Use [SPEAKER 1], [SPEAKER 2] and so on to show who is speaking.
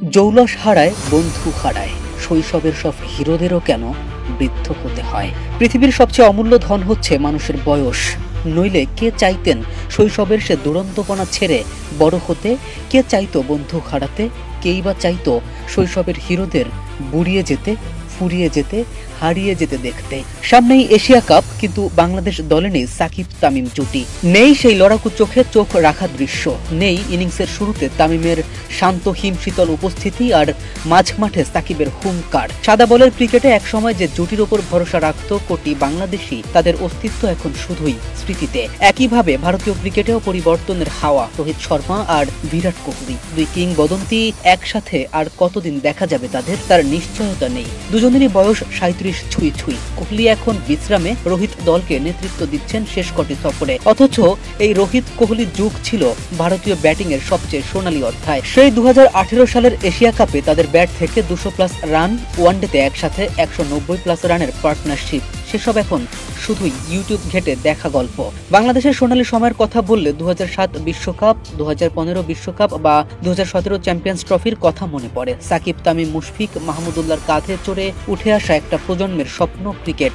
[SPEAKER 1] জৌলস হারায় বন্ধু হারায়, শৈশবের সব হিরোদেরও কেন বৃদ্ধ হতে হয়? পৃথিবীর সবচেয়ে অমূল্য ধন হচ্ছে মানুষের বয়স। নইলে কে চাইতেন শৈশবের সে দুরন্তপনা ছেড়ে বড় হতে? কে চাইতো বন্ধু হারাতে? কেই বা চাইতো শৈশবের হিরোদের বুড়িয়ে যেতে, ফুরিয়ে যেতে, হারিয়ে যেতে দেখতে? সামনেই এশিয়া কাপ, কিন্তু বাংলাদেশ দলে নেই সাকিব তামিম জুটি। নেই সেই লড়াকু চোখে চোখ রাখা দৃশ্য, নেই ইনিংসের শুরুতে তামিমের শান্ত হিমশীতল উপস্থিতি আর মাঝ মাঠে সাকিবের হুঙ্কার। সাদা বলের ক্রিকেটে একসময় যে জুটির ওপর ভরসা রাখত কোটি বাংলাদেশি, তাদের অস্তিত্ব এখন শুধুই স্মৃতিতে। একইভাবে ভারতীয় ক্রিকেটেও পরিবর্তনের হাওয়া। রোহিত শর্মা আর বিরাট কোহলি, দুই কিংবদন্তি একসাথে আর কতদিন দেখা যাবে তাদের? তার নিশ্চয়তা নেই। দুজনেরই বয়স 37 ছুঁই ছুঁই। কোহলি এখন বিশ্রামে, রোহিত দলকে নেতৃত্ব দিচ্ছেন শেষ কটি সফরে। অথচ এই রোহিত কোহলি যুগ ছিল ভারতীয় ব্যাটিং এর সবচেয়ে সোনালী অধ্যায়। সেই 2018 সালের এশিয়া কাপে তাদের ব্যাট থেকে 200+ রান, ওয়ানডেতে একসাথে 190+ রানের পার্টনারশিপ, সেসব এখন শুধুই ইউটিউব ঘেটে দেখা গল্প। বাংলাদেশের সোনালী সময়ের কথা বললে 2007 বিশ্বকাপ, 2015 বিশ্বকাপ বা 2017 চ্যাম্পিয়ন্স ট্রফির কথা মনে পড়ে। সাকিব, তামিম, মুশফিক, মাহমুদুল্লাহর কাঁধে চড়ে উঠে আসা একটা প্রজন্মের স্বপ্ন ক্রিকেট।